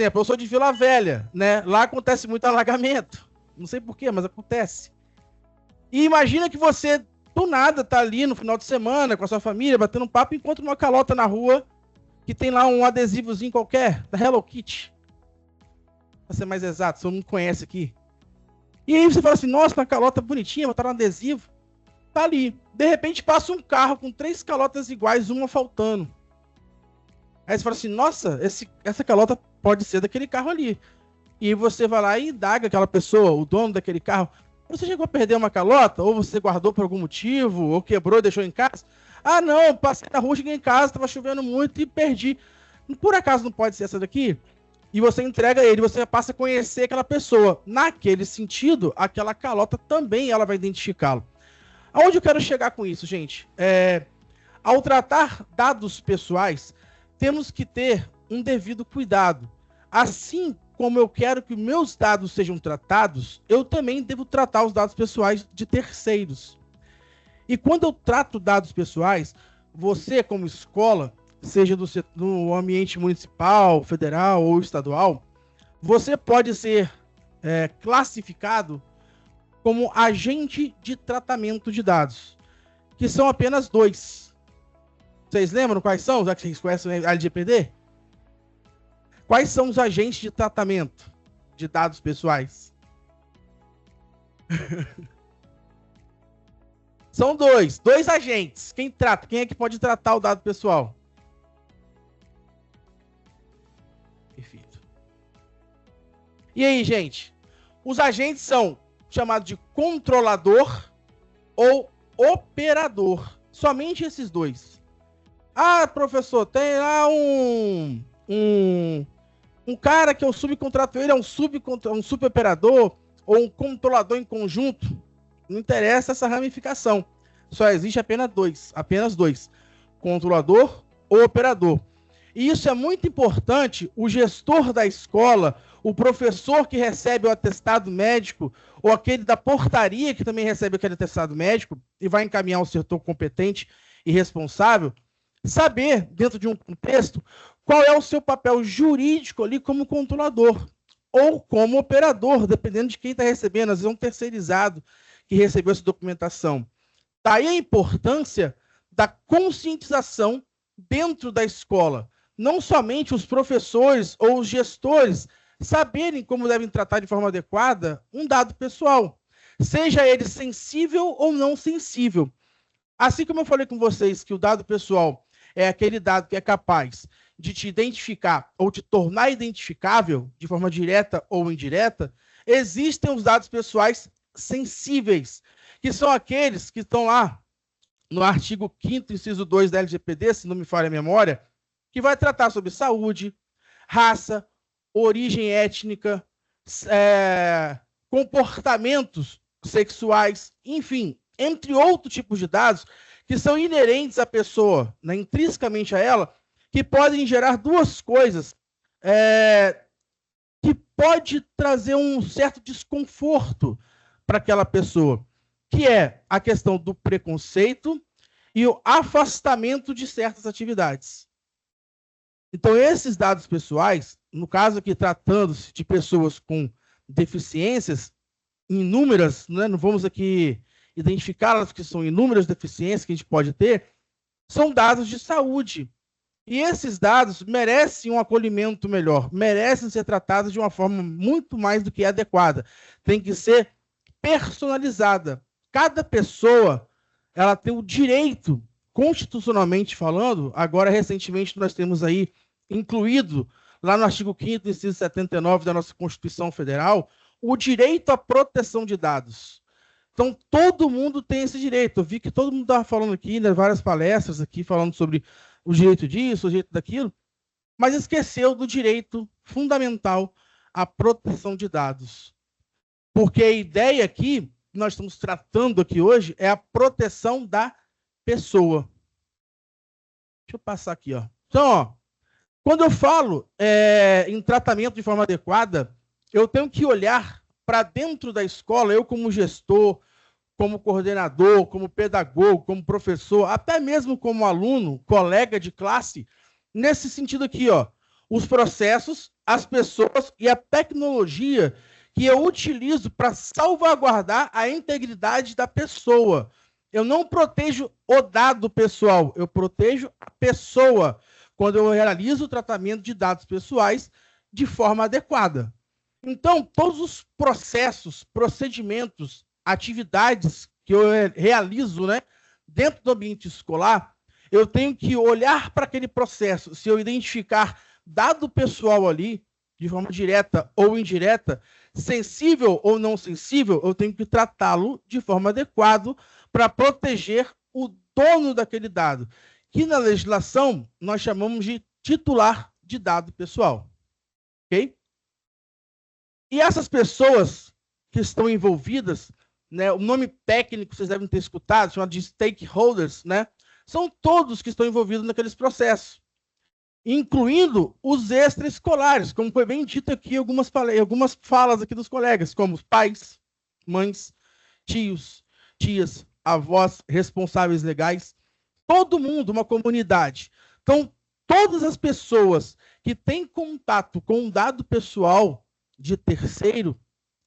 exemplo, eu sou de Vila Velha, né? Lá acontece muito alagamento. Não sei porquê, mas acontece. E imagina que você, do nada, tá ali no final de semana com a sua família, batendo um papo, e encontra uma calota na rua que tem lá um adesivozinho qualquer, da Hello Kitty. Pra ser mais exato, se eu não conhece aqui. E aí você fala assim, nossa, uma calota bonitinha, botaram um adesivo. Tá ali. De repente passa um carro com 3 calotas iguais, uma faltando. Aí você fala assim, nossa, essa calota pode ser daquele carro ali. E você vai lá e indaga aquela pessoa, o dono daquele carro. Você chegou a perder uma calota? Ou você guardou por algum motivo? Ou quebrou e deixou em casa? Ah, não, passei na rua, cheguei em casa, estava chovendo muito e perdi. Por acaso não pode ser essa daqui? E você entrega ele, você passa a conhecer aquela pessoa. Naquele sentido, aquela calota também ela vai identificá-lo. Aonde eu quero chegar com isso, gente? Ao tratar dados pessoais, temos que ter um devido cuidado. Assim como eu quero que meus dados sejam tratados, eu também devo tratar os dados pessoais de terceiros. E quando eu trato dados pessoais, você, como escola, seja no ambiente municipal, federal ou estadual, você pode ser classificado como agente de tratamento de dados, que são apenas 2. Vocês lembram quais são, já que vocês conhecem a LGPD? Quais são os agentes de tratamento de dados pessoais? São 2 agentes. Quem trata? Quem é que pode tratar o dado pessoal? Perfeito. E aí, gente? Os agentes são chamados de controlador ou operador. Somente esses 2. Ah, professor, tem lá um cara que eu subcontrato ele, é um suboperador ou um controlador em conjunto. Não interessa essa ramificação. Só existe apenas dois. Controlador ou operador. E isso é muito importante, o gestor da escola, o professor que recebe o atestado médico, ou aquele da portaria que também recebe aquele atestado médico e vai encaminhar ao setor competente e responsável, saber, dentro de um contexto, qual é o seu papel jurídico ali como controlador ou como operador, dependendo de quem está recebendo. Às vezes é um terceirizado que recebeu essa documentação. Daí a importância da conscientização dentro da escola. Não somente os professores ou os gestores saberem como devem tratar de forma adequada um dado pessoal, seja ele sensível ou não sensível. Assim como eu falei com vocês que o dado pessoal é aquele dado que é capaz de te identificar ou te tornar identificável de forma direta ou indireta, existem os dados pessoais sensíveis, que são aqueles que estão lá no artigo 5º, inciso 2 da LGPD, se não me falha a memória, que vai tratar sobre saúde, raça, origem étnica, comportamentos sexuais, enfim, entre outros tipos de dados que são inerentes à pessoa, né, intrinsecamente a ela, que podem gerar 2 coisas que pode trazer um certo desconforto para aquela pessoa, que é a questão do preconceito e o afastamento de certas atividades. Então, esses dados pessoais, no caso aqui tratando-se de pessoas com deficiências inúmeras, né, não vamos aqui identificá-las, que são inúmeras deficiências que a gente pode ter, são dados de saúde. E esses dados merecem um acolhimento melhor, merecem ser tratados de uma forma muito mais do que adequada. Tem que ser personalizada. Cada pessoa ela tem o direito, constitucionalmente falando, agora recentemente nós temos aí incluído, lá no artigo 5º, inciso 79 da nossa Constituição Federal, o direito à proteção de dados. Então, todo mundo tem esse direito. Eu vi que todo mundo estava falando aqui, né, várias palestras aqui, falando sobre o direito disso, o direito daquilo, mas esqueceu do direito fundamental à proteção de dados. Porque a ideia aqui, que nós estamos tratando aqui hoje, é a proteção da pessoa. Deixa eu passar aqui, ó. Então, ó, quando eu falo em tratamento de forma adequada, eu tenho que olhar para dentro da escola, eu como gestor, como coordenador, como pedagogo, como professor, até mesmo como aluno, colega de classe, nesse sentido aqui, ó, os processos, as pessoas e a tecnologia que eu utilizo para salvaguardar a integridade da pessoa. Eu não protejo o dado pessoal, eu protejo a pessoa quando eu realizo o tratamento de dados pessoais de forma adequada. Então, todos os processos, procedimentos, atividades que eu realizo, né, dentro do ambiente escolar, eu tenho que olhar para aquele processo. Se eu identificar dado pessoal ali, de forma direta ou indireta, sensível ou não sensível, eu tenho que tratá-lo de forma adequada para proteger o dono daquele dado, que na legislação nós chamamos de titular de dado pessoal. Ok? E essas pessoas que estão envolvidas, né, o nome técnico vocês devem ter escutado, chamado de stakeholders, né, são todos que estão envolvidos naqueles processos, incluindo os extraescolares, como foi bem dito aqui, algumas falas aqui dos colegas, como os pais, mães, tios, tias, avós, responsáveis legais, todo mundo, uma comunidade. Então, todas as pessoas que têm contato com um dado pessoal de terceiro,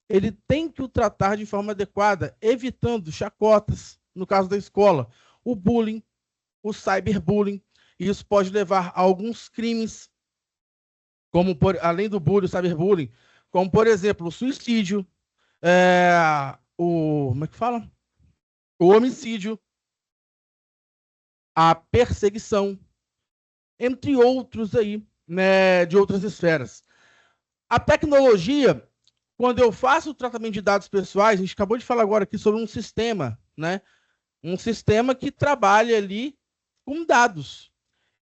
ele tem que o tratar de forma adequada, evitando chacotas, no caso da escola, o bullying, o cyberbullying, e isso pode levar a alguns crimes, como além do bullying, o cyberbullying, como, por exemplo, o suicídio, como é que fala? O homicídio, a perseguição, entre outros aí, né, de outras esferas. A tecnologia, quando eu faço o tratamento de dados pessoais, a gente acabou de falar agora aqui sobre um sistema, né? Um sistema que trabalha ali com dados.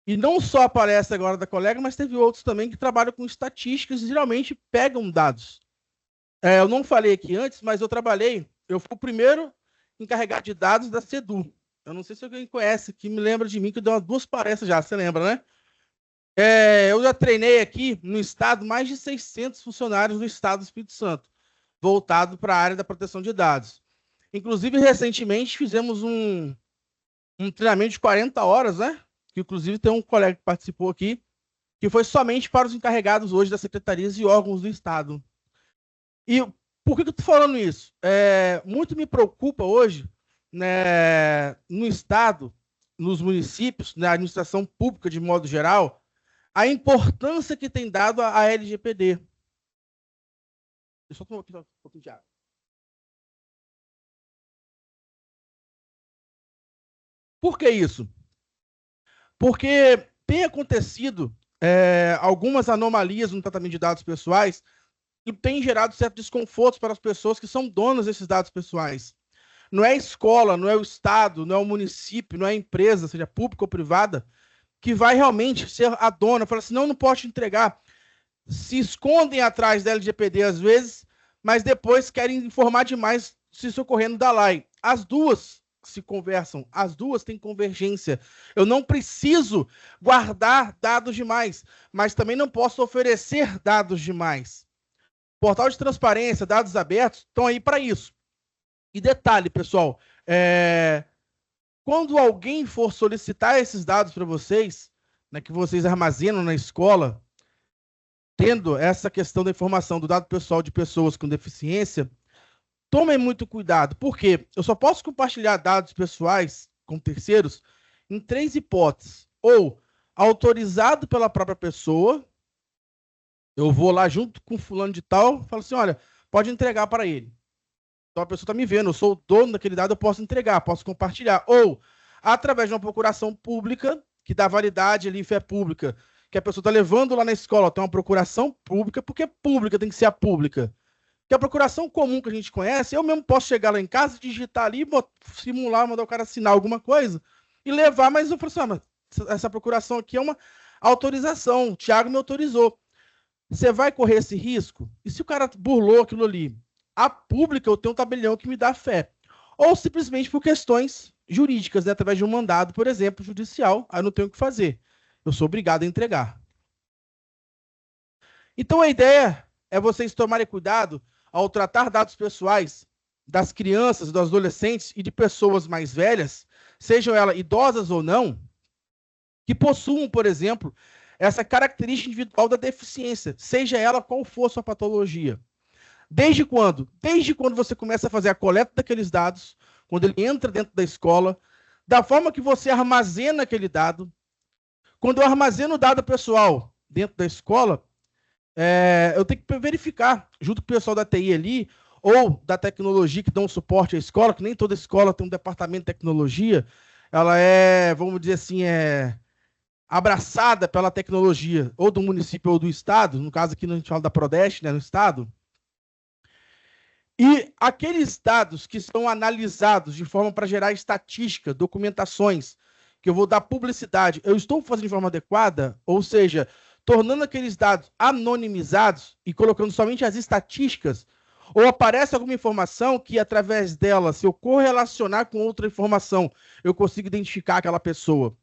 E não só aparece agora da colega, mas teve outros também que trabalham com estatísticas e geralmente pegam dados. Eu não falei aqui antes, mas eu fui o primeiro encarregado de dados da CEDU. Eu não sei se alguém conhece, que me lembra de mim, que deu umas 2 palestras já, você lembra, né? Eu já treinei aqui no estado mais de 600 funcionários do estado do Espírito Santo, voltado para a área da proteção de dados. Inclusive, recentemente, fizemos um treinamento de 40 horas, né? Que inclusive tem um colega que participou aqui, que foi somente para os encarregados hoje das secretarias e órgãos do estado. E por que eu estou falando isso? Muito me preocupa hoje, né, no estado, nos municípios, na administração pública de modo geral, a importância que tem dado a LGPD. Deixa eu só tomar aqui um pouquinho de água. Por que isso? Porque tem acontecido algumas anomalias no tratamento de dados pessoais e tem gerado certo desconforto para as pessoas que são donas desses dados pessoais. Não é a escola, não é o estado, não é o município, não é a empresa, seja pública ou privada, que vai realmente ser a dona, fala assim, não posso te entregar. Se escondem atrás da LGPD às vezes, mas depois querem informar demais se socorrendo da lei. As duas se conversam, as duas têm convergência. Eu não preciso guardar dados demais, mas também não posso oferecer dados demais. Portal de transparência, dados abertos, estão aí para isso. E detalhe, pessoal, quando alguém for solicitar esses dados para vocês, né, que vocês armazenam na escola, tendo essa questão da informação do dado pessoal de pessoas com deficiência, tomem muito cuidado, porque eu só posso compartilhar dados pessoais com terceiros em 3 hipóteses. Ou autorizado pela própria pessoa, eu vou lá junto com fulano de tal, falo assim, olha, pode entregar para ele. Então a pessoa está me vendo, eu sou o dono daquele dado, eu posso entregar, posso compartilhar. Ou, através de uma procuração pública, que dá validade ali, fé pública, que a pessoa está levando lá na escola, tem uma procuração pública, porque pública tem que ser a pública. Que a procuração comum que a gente conhece, eu mesmo posso chegar lá em casa, digitar ali, simular, mandar o cara assinar alguma coisa e levar, mas eu falo assim, mas essa procuração aqui é uma autorização, o Thiago me autorizou. Você vai correr esse risco? E se o cara burlou aquilo ali? A pública, eu tenho um tabelião que me dá fé. Ou simplesmente por questões jurídicas, né? Através de um mandado, por exemplo, judicial, aí eu não tenho o que fazer. Eu sou obrigado a entregar. Então a ideia é vocês tomarem cuidado ao tratar dados pessoais das crianças, dos adolescentes e de pessoas mais velhas, sejam elas idosas ou não, que possuam, por exemplo, essa característica individual da deficiência, seja ela qual for a sua patologia. Desde quando? Desde quando você começa a fazer a coleta daqueles dados, quando ele entra dentro da escola, da forma que você armazena aquele dado. Quando eu armazeno o dado pessoal dentro da escola, eu tenho que verificar, junto com o pessoal da TI ali, ou da tecnologia que dão suporte à escola, que nem toda escola tem um departamento de tecnologia, ela é, vamos dizer assim, abraçada pela tecnologia, ou do município ou do estado, no caso aqui a gente fala da Prodeste, né, no estado. E aqueles dados que são analisados de forma para gerar estatística, documentações, que eu vou dar publicidade, eu estou fazendo de forma adequada, ou seja, tornando aqueles dados anonimizados e colocando somente as estatísticas, ou aparece alguma informação que, através dela, se eu correlacionar com outra informação, eu consigo identificar aquela pessoa.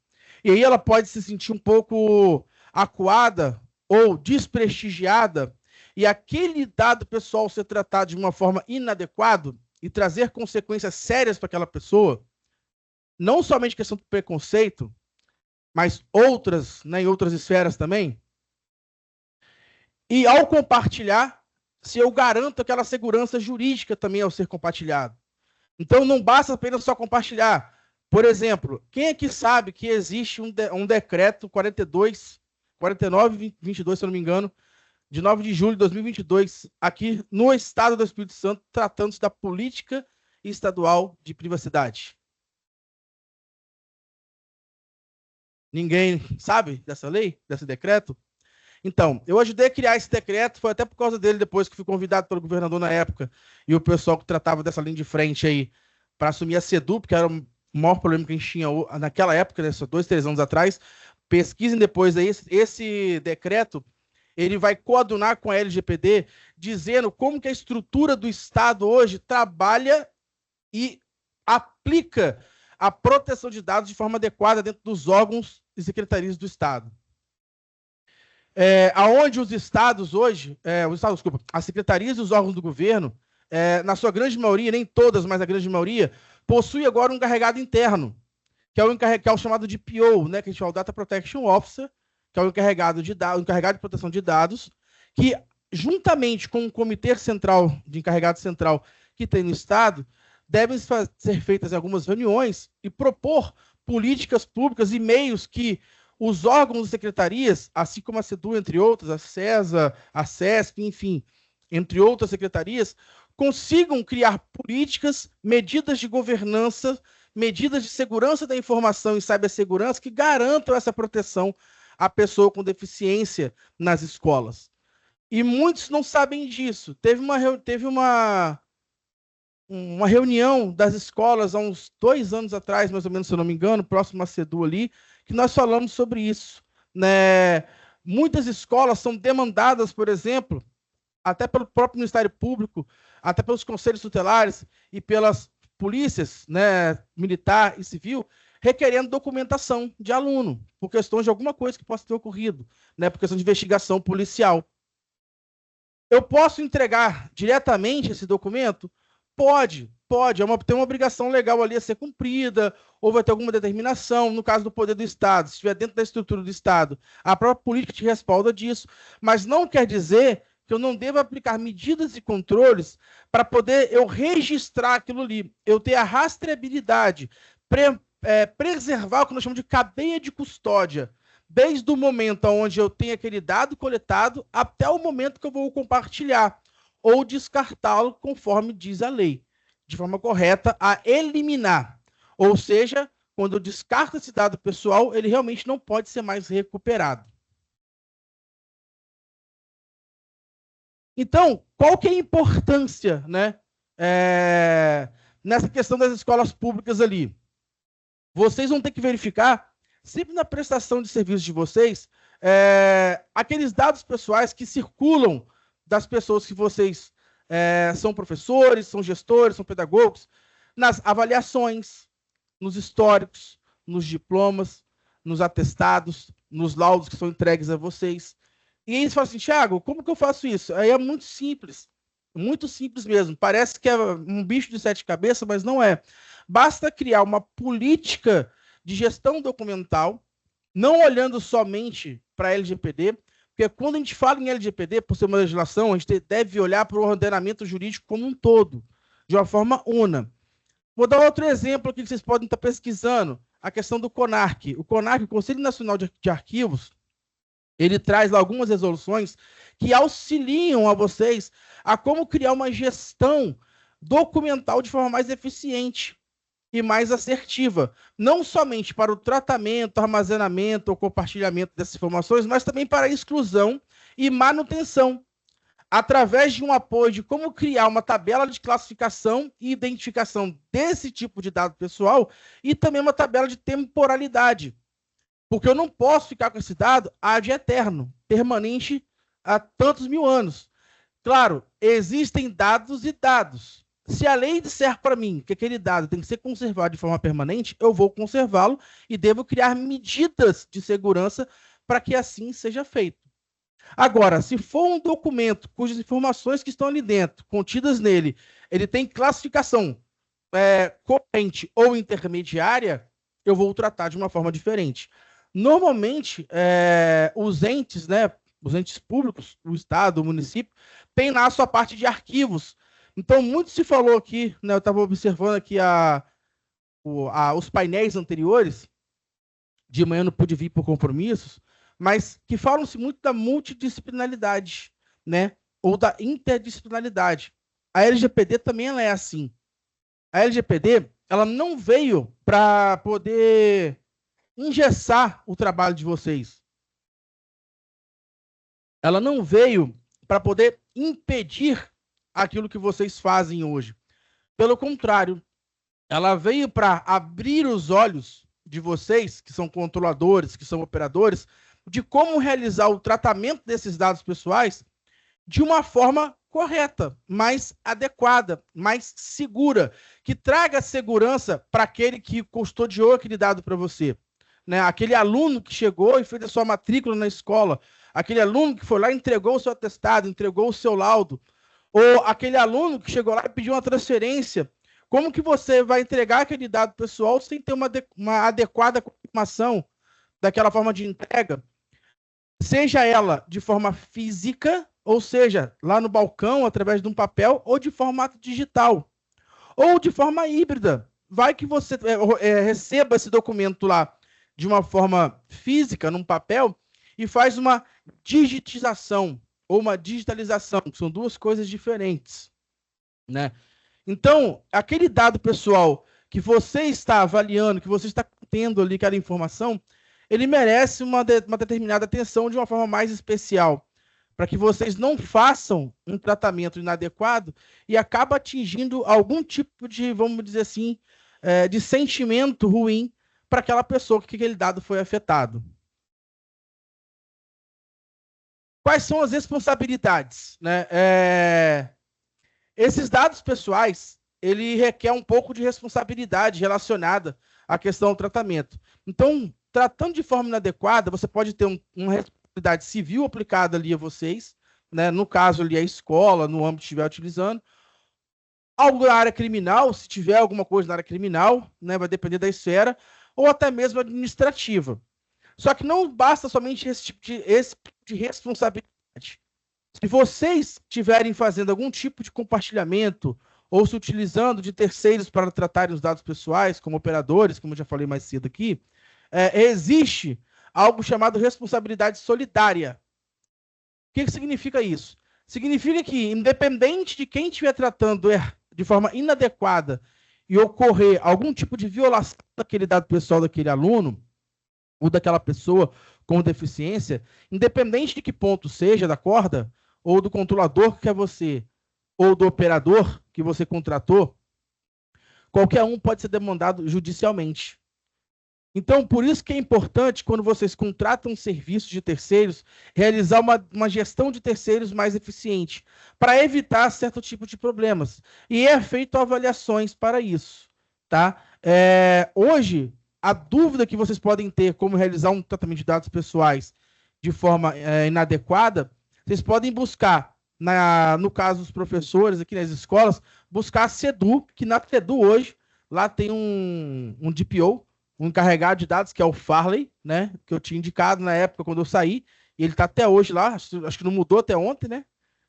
E aí ela pode se sentir um pouco acuada ou desprestigiada, e aquele dado pessoal ser tratado de uma forma inadequada e trazer consequências sérias para aquela pessoa, não somente questão do preconceito, mas outras, né, em outras esferas também. E ao compartilhar, se eu garanto aquela segurança jurídica também ao ser compartilhado. Então não basta apenas só compartilhar. Por exemplo, quem aqui sabe que existe um decreto 49/22, se eu não me engano, de 9 de julho de 2022, aqui no estado do Espírito Santo, tratando-se da política estadual de privacidade. Ninguém sabe dessa lei, desse decreto? Então, eu ajudei a criar esse decreto, foi até por causa dele depois que fui convidado pelo governador na época, e o pessoal que tratava dessa linha de frente aí, para assumir a SEDUP, que era o maior problema que a gente tinha naquela época, né, só 2, 3 anos atrás. Pesquisem depois aí, esse decreto, ele vai coadunar com a LGPD, dizendo como que a estrutura do Estado hoje trabalha e aplica a proteção de dados de forma adequada dentro dos órgãos e secretarias do Estado. Aonde os estados hoje, as secretarias e os órgãos do governo, na sua grande maioria, nem todas, mas a grande maioria, possui agora um encarregado interno, que é o chamado de PO, né, que a gente chama o Data Protection Officer, que é o encarregado de proteção de dados, que, juntamente com o Comitê Central, de Encarregado Central, que tem no Estado, devem ser feitas algumas reuniões e propor políticas públicas e meios que os órgãos e secretarias, assim como a SEDU, entre outras, a CESA, a CESP, enfim, entre outras secretarias, consigam criar políticas, medidas de governança, medidas de segurança da informação e cibersegurança que garantam essa proteção à pessoa com deficiência nas escolas. E muitos não sabem disso. Teve uma reunião das escolas há uns 2 anos atrás, mais ou menos, se eu não me engano, próximo à SEDU ali, que nós falamos sobre isso, né? Muitas escolas são demandadas, por exemplo, até pelo próprio Ministério Público, até pelos conselhos tutelares e pelas polícias, né, militar e civil, requerendo documentação de aluno, por questões de alguma coisa que possa ter ocorrido, né, por questão de investigação policial. Eu posso entregar diretamente esse documento? Pode. Tem uma obrigação legal ali a ser cumprida, ou vai ter alguma determinação, no caso do poder do Estado, se estiver dentro da estrutura do Estado, a própria política te respalda disso, mas não quer dizer que eu não devo aplicar medidas e controles para poder eu registrar aquilo ali, eu ter a rastreabilidade, preservar o que nós chamamos de cadeia de custódia, desde o momento onde eu tenho aquele dado coletado até o momento que eu vou compartilhar ou descartá-lo conforme diz a lei, de forma correta a eliminar. Ou seja, quando eu descarto esse dado pessoal, ele realmente não pode ser mais recuperado. Então, qual que é a importância, né, nessa questão das escolas públicas ali? Vocês vão ter que verificar, sempre na prestação de serviço de vocês, aqueles dados pessoais que circulam das pessoas que vocês são professores, são gestores, são pedagogos, nas avaliações, nos históricos, nos diplomas, nos atestados, nos laudos que são entregues a vocês. E aí eles falam assim, Thiago, como que eu faço isso? Aí é muito simples mesmo. Parece que é um bicho de 7 cabeças, mas não é. Basta criar uma política de gestão documental, não olhando somente para a LGPD, porque quando a gente fala em LGPD, por ser uma legislação, a gente deve olhar para o ordenamento jurídico como um todo, de uma forma una. Vou dar outro exemplo aqui que vocês podem estar pesquisando, a questão do CONARC. O CONARC, o Conselho Nacional de Arquivos, ele traz lá algumas resoluções que auxiliam a vocês a como criar uma gestão documental de forma mais eficiente e mais assertiva, não somente para o tratamento, armazenamento ou compartilhamento dessas informações, mas também para a exclusão e manutenção, através de um apoio de como criar uma tabela de classificação e identificação desse tipo de dado pessoal e também uma tabela de temporalidade, porque eu não posso ficar com esse dado ad eterno, permanente há tantos mil anos. Claro, existem dados e dados. Se a lei disser para mim que aquele dado tem que ser conservado de forma permanente, eu vou conservá-lo e devo criar medidas de segurança para que assim seja feito. Agora, se for um documento cujas informações que estão ali dentro, contidas nele, ele tem classificação corrente ou intermediária, eu vou tratar de uma forma diferente. Normalmente, os entes públicos, o Estado, o município, tem lá a sua parte de arquivos. Então, muito se falou aqui, né, eu estava observando aqui os painéis anteriores, de manhã eu não pude vir por compromissos, mas que falam-se muito da multidisciplinaridade, né, ou da interdisciplinaridade. A LGPD também ela é assim. A LGPD ela não veio para poder engessar o trabalho de vocês. Ela não veio para poder impedir aquilo que vocês fazem hoje. Pelo contrário, ela veio para abrir os olhos de vocês, que são controladores, que são operadores, de como realizar o tratamento desses dados pessoais de uma forma correta, mais adequada, mais segura, que traga segurança para aquele que custodiou aquele dado para você. Né? Aquele aluno que chegou e fez a sua matrícula na escola, aquele aluno que foi lá e entregou o seu atestado, entregou o seu laudo, ou aquele aluno que chegou lá e pediu uma transferência. Como que você vai entregar aquele dado pessoal sem ter uma adequada confirmação daquela forma de entrega? Seja ela de forma física, ou seja, lá no balcão, através de um papel, ou de formato digital, ou de forma híbrida. Vai que você receba esse documento lá de uma forma física, num papel, e faz uma digitização ou uma digitalização, que são duas coisas diferentes, né? Então, aquele dado pessoal que você está avaliando, que você está tendo ali aquela informação, ele merece uma determinada atenção de uma forma mais especial, para que vocês não façam um tratamento inadequado e acaba atingindo algum tipo de, vamos dizer assim, de sentimento ruim para aquela pessoa que aquele dado foi afetado. Quais são as responsabilidades? Né? Esses dados pessoais, ele requer um pouco de responsabilidade relacionada à questão do tratamento. Então, tratando de forma inadequada, você pode ter uma responsabilidade civil aplicada ali a vocês, né? No caso ali a escola, no âmbito que estiver utilizando. Algo na área criminal, se tiver alguma coisa na área criminal, né? Vai depender da esfera, ou até mesmo administrativa. Só que não basta somente esse tipo de responsabilidade. Se vocês estiverem fazendo algum tipo de compartilhamento ou se utilizando de terceiros para tratarem os dados pessoais, como operadores, como eu já falei mais cedo aqui, existe algo chamado responsabilidade solidária. O que significa isso? Significa que, independente de quem estiver tratando de forma inadequada e ocorrer algum tipo de violação daquele dado pessoal daquele aluno ou daquela pessoa com deficiência, independente de que ponto seja da corda, ou do controlador que é você, ou do operador que você contratou, qualquer um pode ser demandado judicialmente. Então, por isso que é importante, quando vocês contratam serviços de terceiros, realizar uma gestão de terceiros mais eficiente, para evitar certo tipo de problemas. E é feito avaliações para isso. Tá? Hoje, a dúvida que vocês podem ter como realizar um tratamento de dados pessoais de forma inadequada, vocês podem buscar, no caso dos professores aqui nas escolas, buscar a CEDU, que na CEDU hoje, lá tem um DPO, um encarregado de dados, que é o Farley, né? Que eu tinha indicado na época quando eu saí, e ele está até hoje lá, acho que não mudou até ontem, né?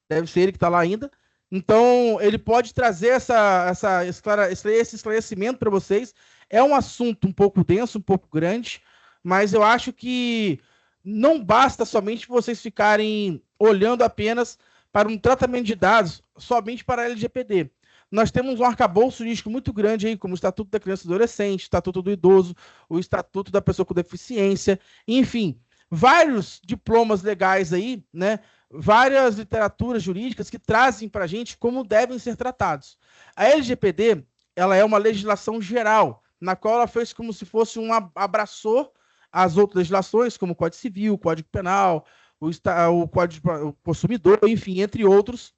Deve ser ele que está lá ainda. Então, ele pode trazer esse esclarecimento para vocês. É um assunto um pouco denso, um pouco grande, mas eu acho que não basta somente vocês ficarem olhando apenas para um tratamento de dados somente para a LGPD. Nós temos um arcabouço jurídico muito grande aí, como o Estatuto da Criança e do Adolescente, o Estatuto do Idoso, o Estatuto da Pessoa com Deficiência, enfim, vários diplomas legais aí, né? Várias literaturas jurídicas que trazem para a gente como devem ser tratados. A LGPD, ela é uma legislação geral, na qual ela fez como se fosse um abraçou as outras legislações, como o Código Civil, o Código Penal, o Código do Consumidor, enfim, entre outros,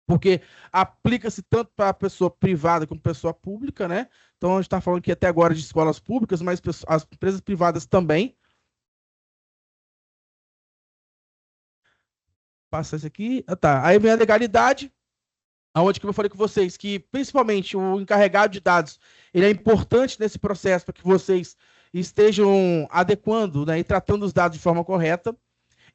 porque aplica-se tanto para a pessoa privada como pessoa pública, né? Então, a gente está falando aqui até agora de escolas públicas, mas as empresas privadas também. Passa isso aqui. Ah, tá. Aí vem a legalidade, aonde que eu falei com vocês que, principalmente, o encarregado de dados, ele é importante nesse processo para que vocês estejam adequando, né, e tratando os dados de forma correta.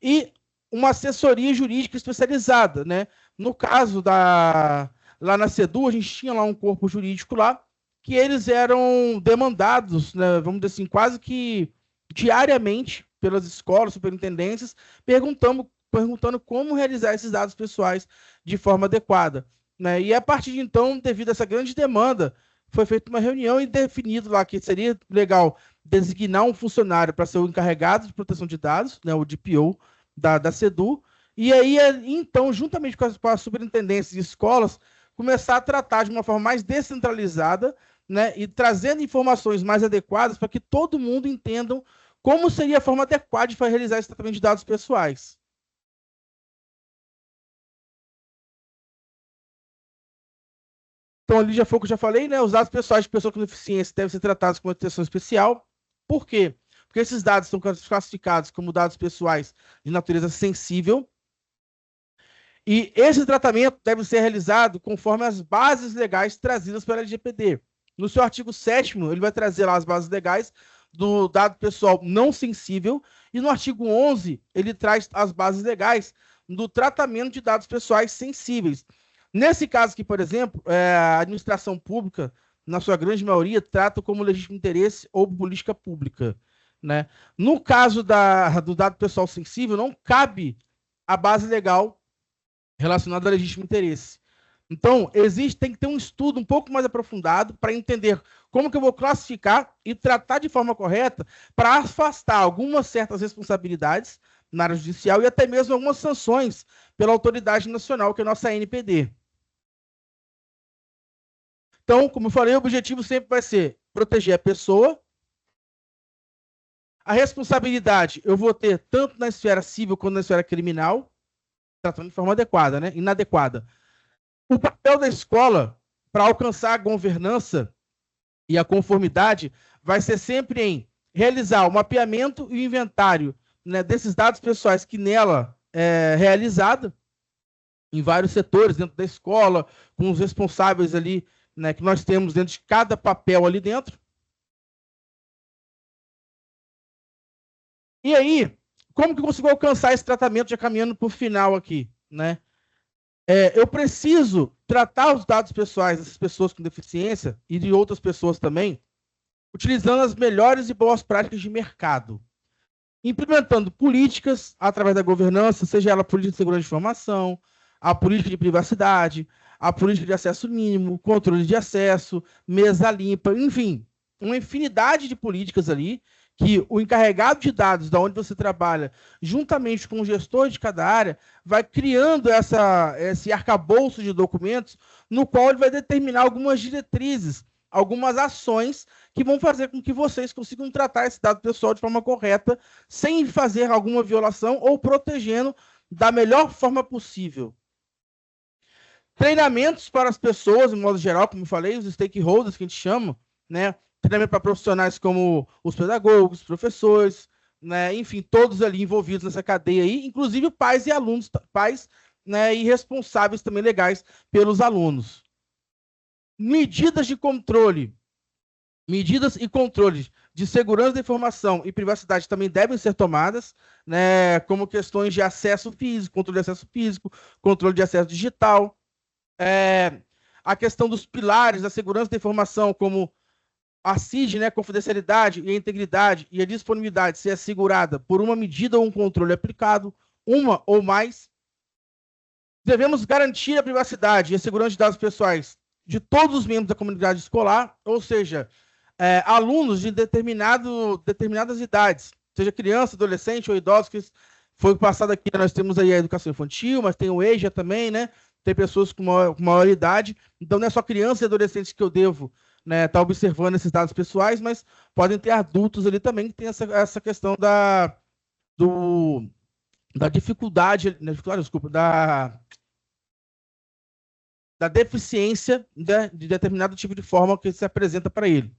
E uma assessoria jurídica especializada, né? No caso lá na CEDU, a gente tinha lá um corpo jurídico lá, que eles eram demandados, né, vamos dizer assim, quase que diariamente pelas escolas, superintendências, perguntando como realizar esses dados pessoais de forma adequada, né? E a partir de então, devido a essa grande demanda, foi feita uma reunião e definido lá que seria legal designar um funcionário para ser o encarregado de proteção de dados, né, o DPO da CEDU, e aí, então, juntamente com a superintendência de escolas, começar a tratar de uma forma mais descentralizada, né, e trazendo informações mais adequadas para que todo mundo entenda como seria a forma adequada de realizar esse tratamento de dados pessoais. Então, ali já foi o que eu já falei, né? Os dados pessoais de pessoas com deficiência devem ser tratados com atenção especial. Por quê? Porque esses dados são classificados como dados pessoais de natureza sensível. E esse tratamento deve ser realizado conforme as bases legais trazidas pela LGPD. No seu artigo 7º, ele vai trazer lá as bases legais do dado pessoal não sensível. E no artigo 11, ele traz as bases legais do tratamento de dados pessoais sensíveis. Nesse caso aqui, por exemplo, a administração pública, na sua grande maioria, trata como legítimo interesse ou política pública, né? No caso do dado pessoal sensível, não cabe a base legal relacionada ao legítimo interesse. Então, tem que ter um estudo um pouco mais aprofundado para entender como que eu vou classificar e tratar de forma correta para afastar algumas certas responsabilidades na área judicial e até mesmo algumas sanções pela autoridade nacional, que é a nossa ANPD. Então, como eu falei, o objetivo sempre vai ser proteger a pessoa. A responsabilidade eu vou ter tanto na esfera civil quanto na esfera criminal, tratando de forma adequada, né? Inadequada. O papel da escola para alcançar a governança e a conformidade vai ser sempre em realizar o mapeamento e o inventário, né, desses dados pessoais que nela é realizada em vários setores dentro da escola, com os responsáveis ali, né, que nós temos dentro de cada papel ali dentro. E aí, como que eu consigo alcançar esse tratamento já caminhando para o final aqui, né? Eu preciso tratar os dados pessoais dessas pessoas com deficiência e de outras pessoas também, utilizando as melhores e boas práticas de mercado, implementando políticas através da governança, seja ela a política de segurança de informação, a política de privacidade, a política de acesso mínimo, controle de acesso, mesa limpa, enfim, uma infinidade de políticas ali que o encarregado de dados, da onde você trabalha, juntamente com o gestor de cada área, vai criando esse arcabouço de documentos no qual ele vai determinar algumas diretrizes, algumas ações que vão fazer com que vocês consigam tratar esse dado pessoal de forma correta, sem fazer alguma violação ou protegendo da melhor forma possível. Treinamentos para as pessoas, de modo geral, como eu falei, os stakeholders que a gente chama, né? Treinamento para profissionais como os pedagogos, os professores, né? Enfim, todos ali envolvidos nessa cadeia aí, inclusive pais e alunos, pais, né, e responsáveis também legais pelos alunos. Medidas e controles de segurança da informação e privacidade também devem ser tomadas, né, como questões de acesso físico, controle de acesso físico, controle de acesso digital, a questão dos pilares da segurança da informação, como a CID, né, confidencialidade e a integridade e a disponibilidade ser assegurada por uma medida ou um controle aplicado, uma ou mais. Devemos garantir a privacidade e a segurança de dados pessoais de todos os membros da comunidade escolar, ou seja, alunos de determinadas idades, seja criança, adolescente ou idosos, que foi passado aqui, nós temos aí a educação infantil, mas tem o EJA também, né? Tem pessoas com maior idade, então não é só crianças e adolescentes que eu devo, né, tá observando esses dados pessoais, mas podem ter adultos ali também que tem essa questão da dificuldade, desculpa, da deficiência, né, de determinado tipo de forma que se apresenta para ele.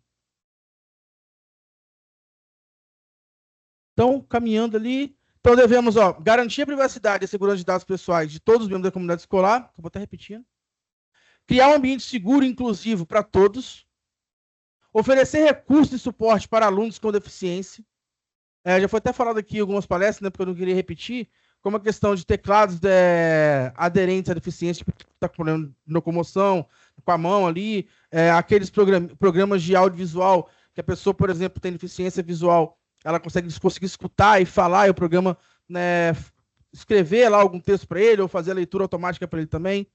Então, caminhando ali, então devemos garantir a privacidade e a segurança de dados pessoais de todos os membros da comunidade escolar, que eu vou estar repetindo, criar um ambiente seguro e inclusivo para todos, oferecer recursos e suporte para alunos com deficiência. Já foi até falado aqui em algumas palestras, né, porque eu não queria repetir, como a questão de teclados aderentes à deficiência, que está com problema de locomoção, com a mão ali, aqueles programas de audiovisual, que a pessoa, por exemplo, tem deficiência visual, ela consegue escutar e falar, e o programa, né, escrever lá algum texto para ele, ou fazer a leitura automática para ele também.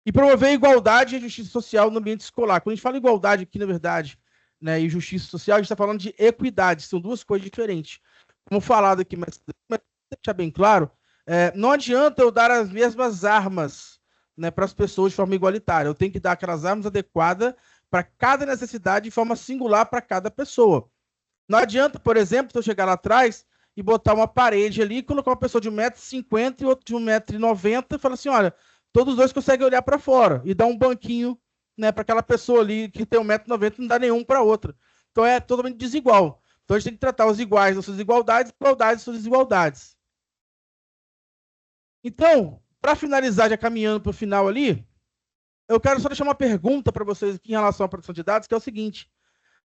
E promover igualdade e justiça social no ambiente escolar. Quando a gente fala igualdade aqui, na verdade, né, e justiça social, a gente está falando de equidade, são duas coisas diferentes. Como falado aqui, mas deixar bem claro, não adianta eu dar as mesmas armas, né, para as pessoas de forma igualitária. Eu tenho que dar aquelas armas adequadas para cada necessidade de forma singular para cada pessoa. Não adianta, por exemplo, se eu chegar lá atrás e botar uma parede ali, colocar uma pessoa de 1,50 m e outro de 1,90 m e falar assim, olha, todos os dois conseguem olhar para fora e dar um banquinho, né, para aquela pessoa ali que tem 1,90 m e não dá nenhum para outra. Então é totalmente desigual. Então a gente tem que tratar os iguais das suas igualdades, igualdades das suas desigualdades. Então, para finalizar, já caminhando para o final ali, eu quero só deixar uma pergunta para vocês aqui em relação à proteção de dados, que é o seguinte: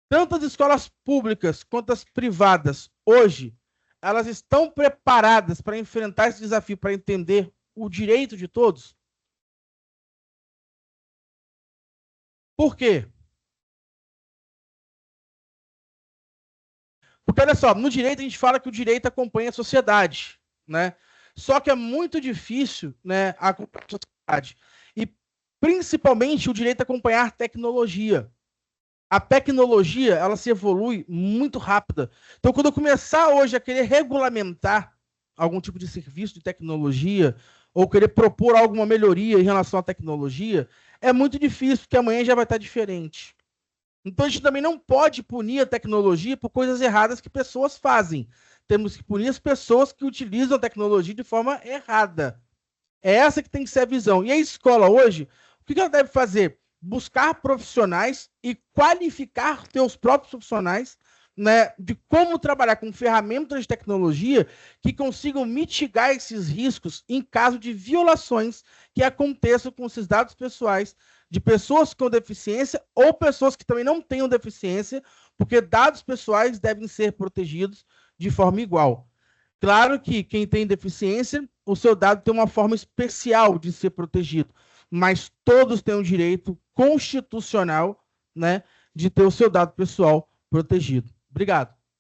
tanto as escolas públicas quanto as privadas, hoje, elas estão preparadas para enfrentar esse desafio, para entender o direito de todos? Por quê? Porque, olha só, no direito a gente fala que o direito acompanha a sociedade, né? Só que é muito difícil, né, acompanhar a sociedade. E, principalmente, o direito acompanhar tecnologia. A tecnologia, ela se evolui muito rápida. Então, quando eu começar hoje a querer regulamentar algum tipo de serviço de tecnologia, ou querer propor alguma melhoria em relação à tecnologia, é muito difícil, porque amanhã já vai estar diferente. Então, a gente também não pode punir a tecnologia por coisas erradas que pessoas fazem. Temos que punir as pessoas que utilizam a tecnologia de forma errada. É essa que tem que ser a visão. E a escola hoje, o que ela deve fazer? Buscar profissionais e qualificar seus próprios profissionais, né, de como trabalhar com ferramentas de tecnologia que consigam mitigar esses riscos em caso de violações que aconteçam com esses dados pessoais de pessoas com deficiência ou pessoas que também não tenham deficiência, porque dados pessoais devem ser protegidos de forma igual. Claro que quem tem deficiência, o seu dado tem uma forma especial de ser protegido, mas todos têm o direito constitucional, né, de ter o seu dado pessoal protegido. Obrigado.